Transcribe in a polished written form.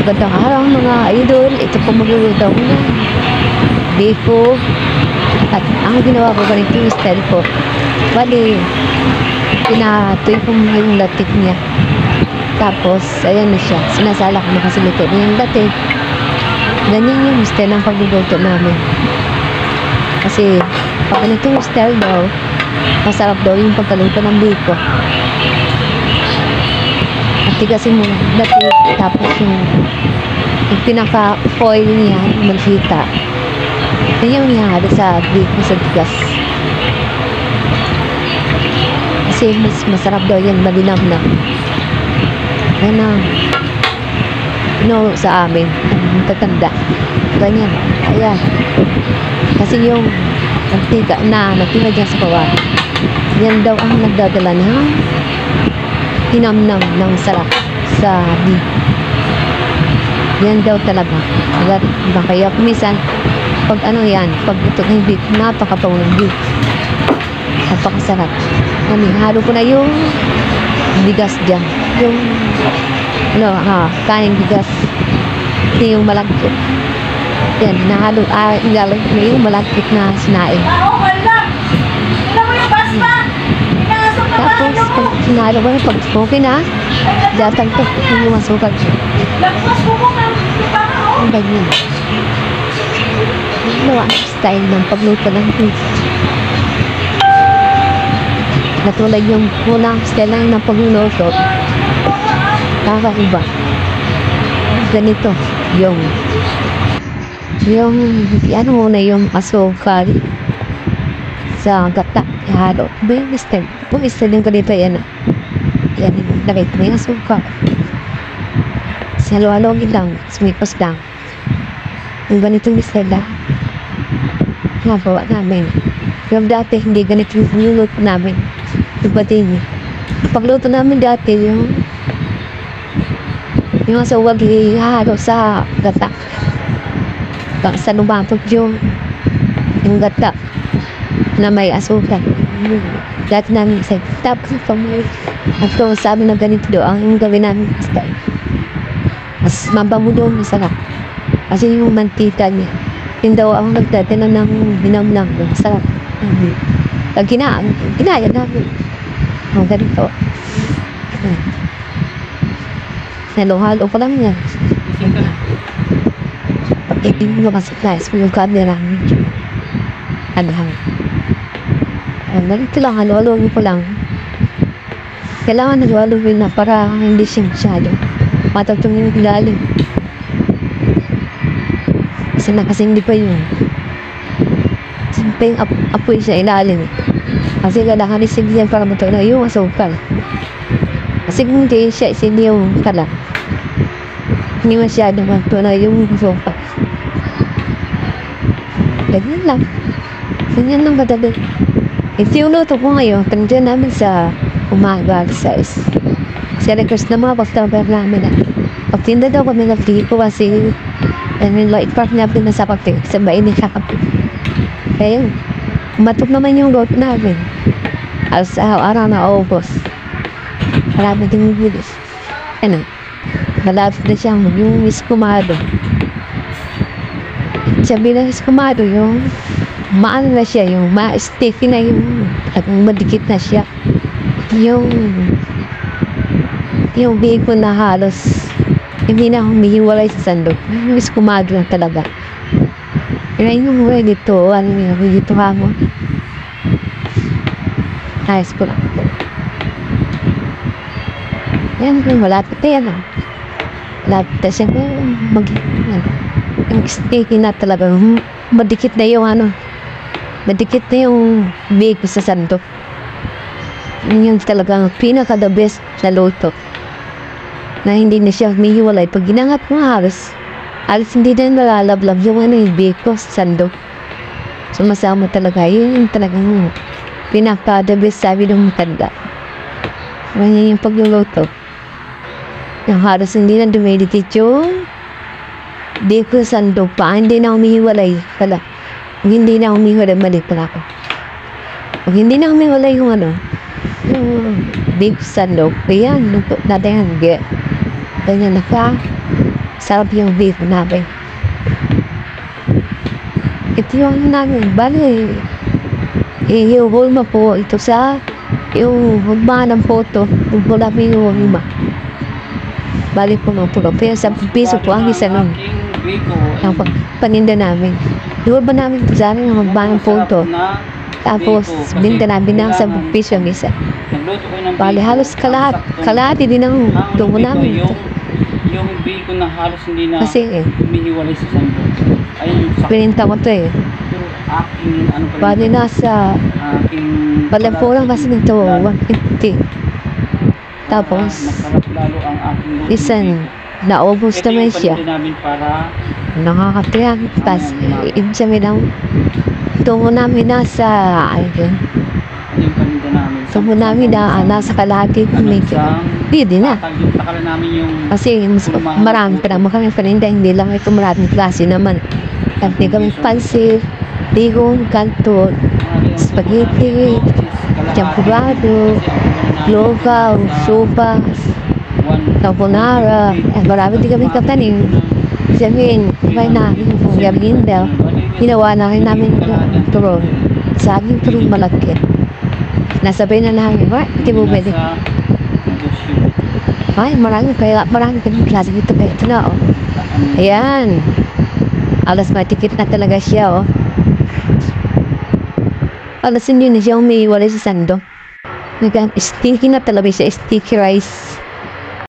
Magandang araw mga idol. Ito po magluluto ko ng biko. At ang ginawa ko ganito yung style ko. Bali, pinatoy ko muna yung latik niya. Tapos, ayan na siya. Sinasala ko na kasi luto na yung latik. Ganyan yung style ng pagluluto namin. Kasi, pag ganito yung style daw, masarap daw yung pagkaluto ng biko. At tigasin mo latik. Tapos yung pinaka-foil niya, magkita. Yan yung nangyari sa biko sa tigas. Kasi mas masarap daw yan, malinam na. Yan ang sa amin, ang tatanda. Ganyan, ayan. Kasi yung nagtiga dyan sa kawan, yan daw ang nagdadala ng hinamnam ng sarap sa biko. Yan daw talaga. Kaya kumisan, pag ano yan, pag ito ng biko, napakapaw ng biko. Napakasarap. Halo ko na yung bigas dyan. Yung, kain bigas. Hindi yung malagkit. Yan, nahalo na yung malagkit na sinain. Tapos, pag sinalo ko na, pag okay na, datang to, yung masukal. Ang ganyan. Ang style ng pagluto ng biko. Natulad yung unang style lang ng pagluluto, kakaiba. Ganito, yung ano muna yung asukal sa gata, ihalo. Ba yung style? Kung style yung ganito, yan lagay ko na yung asukal. Halo-halogin lang, sumipos lang. Yung ganitong style lang, nagawa namin. Pero dati, hindi ganito yung luto namin. Ibating. Pagluto namin dati, yung asawag ihalo sa gata. Sa lumapag yung gata na may asukal. Dati namin isa. Tapos at kung sabi na ganito doon, ang gawin namin style. Mas mabango doon, masarap. Kasi yung mantita niya, yun daw ang nagdadala ng hinamnam doon. Masarap. Ginaya namin. Ang ganito. Halo-halo ko lang yan. Pag-ibig mo kasi guys, yung camera. Ganito lang, halo-halo ko lang. Kailangan halo-halo na para hindi siya masyado matatong yung ilalim. Kasi hindi pa yun. Simple yung apoy sa ilalim. Kasi kailangan isig yan para matunaw yung asukal. Kasi kung hindi siya isig yung kala, hindi masyado matunaw yung asukal. Ganyan lang. Ganyan lang kadali. Ito yung luto ko ngayon. Tandiyan namin sa umaga, guys. Kasi request na mga pagtabar namin. Pagtinda daw kami ng biko kasi light park namin na sa pagtin. Sa bain ni kakapit. Kaya yun. Matok naman yung luto namin. Alas araw na August. Marami din yung bilis. Malapit na siyang yung iskumado. Sabi ng iskumado, yung maano na siya, yung ma-sticky na yung madikit na siya. Yung biko na halos hindi na humihiwalay sa sandok. Yung iskumado na talaga. Kaya yung mura dito, dito ka mo. Ayos ko lang. Yan, malapit na yan. Malapit na siya. Yung sticky na talaga. Madikit na yung madikit na yung biko sa sandok. Yun yung talagang pinaka-the best na luto. Na hindi na siya humihiwalay. Pag ginangat mo halos hindi na nalalablab yung yung biko sa sandok. Sumasama talaga. Yun yung talagang pinaka-the best sabi ng matanda. Ganyan yung pagluluto. Yung halos hindi na dumedikit yung biko sa sandok pa. Hindi na humihiwalay. Kung hindi na humihiwalay, mali pala ako. Kung hindi na humihiwalay yung big sandok, ayan, luto natin yan. Ganyan na ka. Sarap yung biko namin. Ito yung namin. Bali, i-hold mo po ito sa yung magmana ng photo. Yung pula mo yung lima. Bali po ng pulo. Pero 10 piso po ang isa nun. Ang paninda namin. I-hold ba namin ito sa akin yung magmana ng photo. Tapos, binta namin ng 10 piso ang isa. Bali, halos kalahati din ang tubo namin. Yung bacon na halos hindi na Kasi humihiwalay sa sando. Ayun yung sakto. pininta ko to eh. Pero aking ano pa rin. Bali, nasa Aking balang po lang kasi nito, 150. Tapos, masarap lalo ang aking lutong isan, bacon. naubos Ito naman yung siya. paninda namin para Nakakatiyak. Tapos, ibig sabihin ng tubo namin nasa, ayun, yung paninda namin. tubo namin na nasa kalahati medyo. Pwede na. Yung takalan namin yung Kasi marami pa naman kami paninda, hindi lang ito maraming klase naman. Kasi kami pansit, bigong, kanto, spaghetti, champurado, logaw, sopa, carbonara. Marami din kami katanim. Sabihin, kaya namin kung gawin daw, ginawa na rin namin yung turon. Saging turon malaki. Nasabay na namin, hindi mo pwede. Ay, marami kami klase dito. Ito na, oh. Ayan. Alas matikit na talaga siya, oh. Alas hindi na siya umiiwalay sa sando. Sticky na talaga siya, sticky rice.